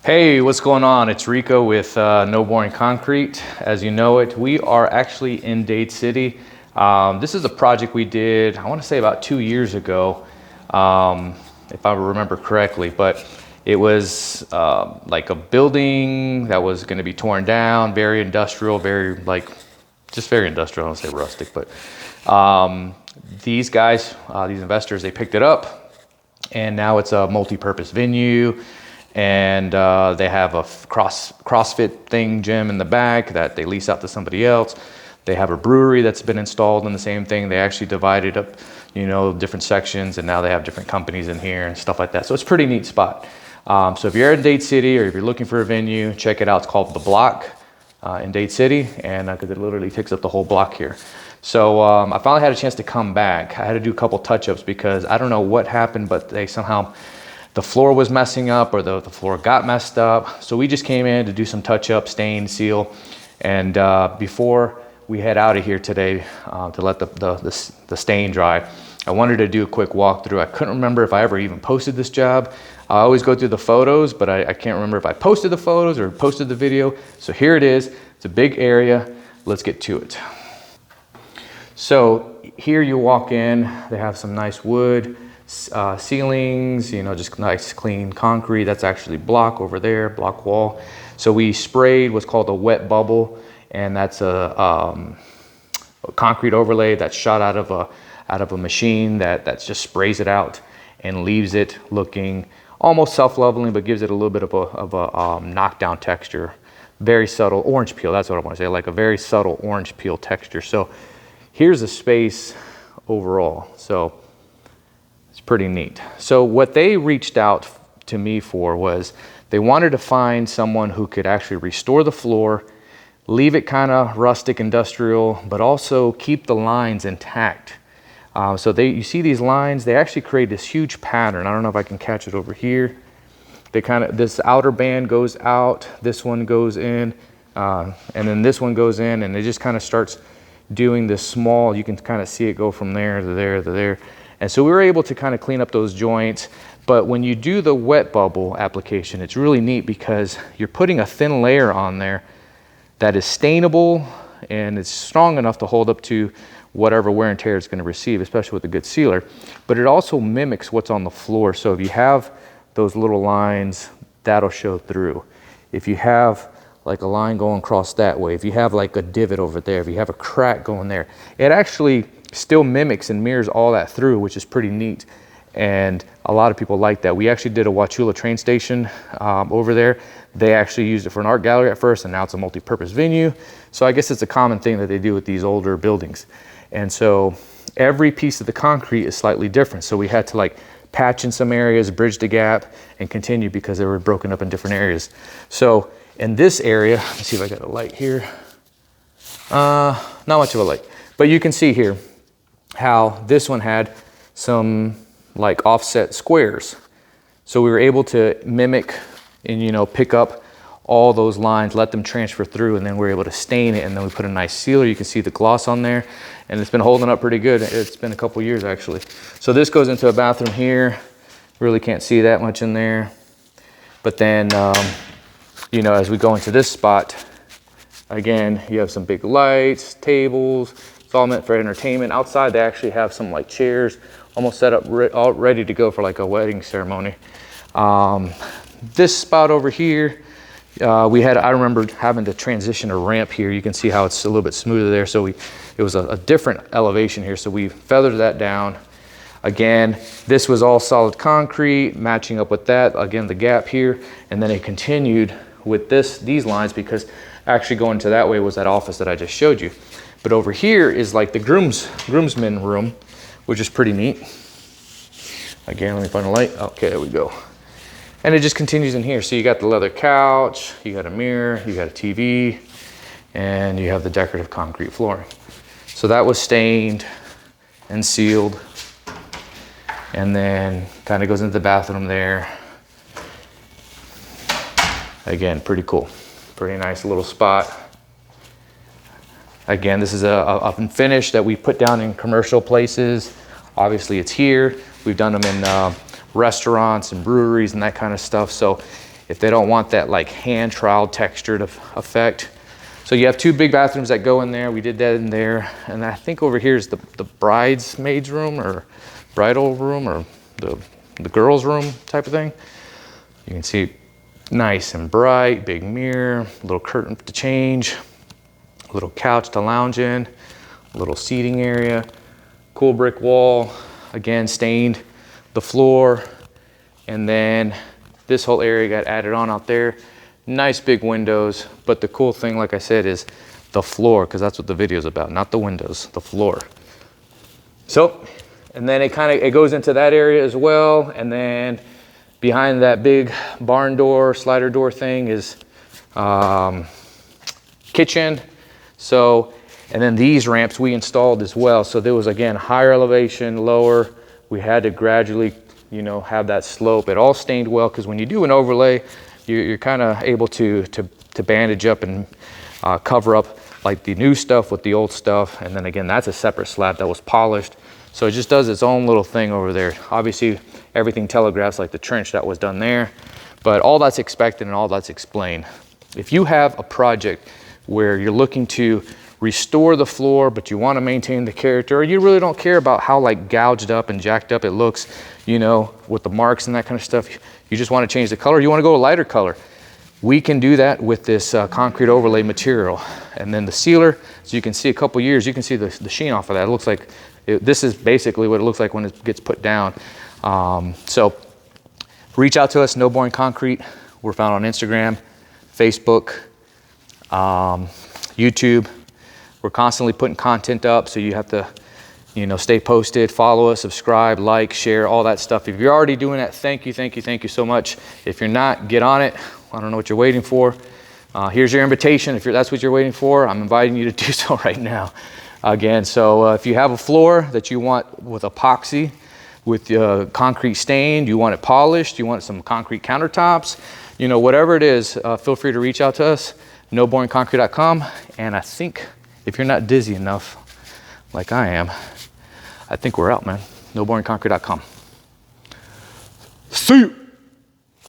Hey, what's going on? It's Rico with No Boring Concrete. As you know it, we are actually in Dade City. This is a project we did, I want to say about 2 years ago, if I remember correctly, but it was like a building that was going to be torn down, very industrial, just very industrial. I don't say rustic, but these guys, these investors, they picked it up and now it's a multi-purpose venue. And they have a CrossFit gym in the back that they lease out to somebody else. They have a brewery that's been installed in the same thing. They actually divided up, different sections, and now they have different companies in here and stuff like that. So it's a pretty neat spot. So if you're in Dade City or if you're looking for a venue, check it out. It's called The Block in Dade City, and because it literally takes up the whole block here. So I finally had a chance to come back. I had to do a couple touch-ups because I don't know what happened, but they somehow the floor was messing up, or the floor got messed up. So we just came in to do some touch up, stain, seal. And before we head out of here today to let the stain dry, I wanted to do a quick walkthrough. I couldn't remember if I ever even posted this job. I always go through the photos, but I can't remember if I posted the photos or posted the video. So here it is. It's a big area. Let's get to it. So here you walk in, they have some nice wood, ceilings, just nice clean concrete. That's actually block over there, block wall. So we sprayed what's called a wet bubble, and that's a concrete overlay that's shot out of a machine that just sprays it out and leaves it looking almost self-leveling, but gives it a little bit of a knockdown texture. Very subtle orange peel, that's what I want to say, like a very subtle orange peel texture. So here's the space overall. So it's pretty neat. So what they reached out to me for was they wanted to find someone who could actually restore the floor, leave it kind of rustic, industrial, but also keep the lines intact. So you see these lines, they actually create this huge pattern. I don't know if I can catch it over here. This outer band goes out, this one goes in, and then this one goes in, and it just kind of starts doing this small, you can kind of see it go from there to there to there. And so we were able to kind of clean up those joints. But when you do the wet bubble application, it's really neat because you're putting a thin layer on there that is stainable and it's strong enough to hold up to whatever wear and tear it's going to receive, especially with a good sealer. But it also mimics what's on the floor. So if you have those little lines, that'll show through. If you have like a line going across that way, if you have like a divot over there, if you have a crack going there, it actually still mimics and mirrors all that through, which is pretty neat. And a lot of people like that. We actually did a Wauchula train station over there. They actually used it for an art gallery at first, and now it's a multi-purpose venue. So I guess it's a common thing that they do with these older buildings. And so every piece of the concrete is slightly different. So we had to like patch in some areas, bridge the gap, and continue because they were broken up in different areas. So in this area, let's see if I got a light here. Not much of a light, but you can see here how this one had some like offset squares. So we were able to mimic and pick up all those lines, let them transfer through, and then we're able to stain it, and then we put a nice sealer. You can see the gloss on there, and it's been holding up pretty good. It's been a couple years actually. So this goes into a bathroom here. Really can't see that much in there. But then, as we go into this spot, again, you have some big lights, tables. It's all meant for entertainment. Outside, they actually have some like chairs almost set up all ready to go for like a wedding ceremony. This spot over here, I remember having to transition a ramp here. You can see how it's a little bit smoother there. So it was a different elevation here. So we feathered that down. Again, this was all solid concrete, matching up with that. Again, the gap here, and then it continued with these lines because actually going to that way was that office that I just showed you. But over here is like the groomsmen room, which is pretty neat. Again, let me find a light. Okay, there we go. And it just continues in here. So you got the leather couch, you got a mirror, you got a TV, and you have the decorative concrete flooring. So that was stained and sealed. And then kind of goes into the bathroom there. Again, pretty cool. Pretty nice little spot. Again, this is a finish that we put down in commercial places. Obviously it's here. We've done them in restaurants and breweries and that kind of stuff. So if they don't want that like hand trowel textured effect. So you have 2 big bathrooms that go in there. We did that in there. And I think over here is the bridesmaid's room or bridal room or the girls' room type of thing. You can see nice and bright, big mirror, little curtain to change, little couch to lounge in, little seating area, cool brick wall, again, stained the floor. And then this whole area got added on out there. Nice big windows, but the cool thing, like I said, is the floor, because that's what the video is about, not the windows, the floor. So, and then it goes into that area as well, and then behind that big barn door, slider door thing is kitchen. So, and then these ramps we installed as well. So there was, again, higher elevation, lower. We had to gradually, you know, have that slope. It all stained well, because when you do an overlay, you're kind of able to bandage up and cover up like the new stuff with the old stuff. And then again, that's a separate slab that was polished. So it just does its own little thing over there. Obviously, everything telegraphs like the trench that was done there, but all that's expected and all that's explained. If you have a project where you're looking to restore the floor, but you want to maintain the character, or you really don't care about how like gouged up and jacked up it looks, you know, with the marks and that kind of stuff, you just want to change the color, you want to go a lighter color, we can do that with this concrete overlay material. And then the sealer, so you can see a couple years, you can see the sheen off of that. It looks like, this is basically what it looks like when it gets put down. So reach out to us, No Boring Concrete. We're found on Instagram, Facebook, YouTube. We're constantly putting content up, so you have to, you know, stay posted, follow us, subscribe, like, share, all that stuff. If you're already doing that, thank you so much. If you're not, get on it. I don't know what you're waiting for. Here's your invitation. If that's what you're waiting for, I'm inviting you to do so right now. Again, so if you have a floor that you want with epoxy, with concrete stained, you want it polished, you want some concrete countertops, you know, whatever it is, feel free to reach out to us, noboringconcrete.com. And I think if you're not dizzy enough, like I am, I think we're out, man. noboringconcrete.com. See you.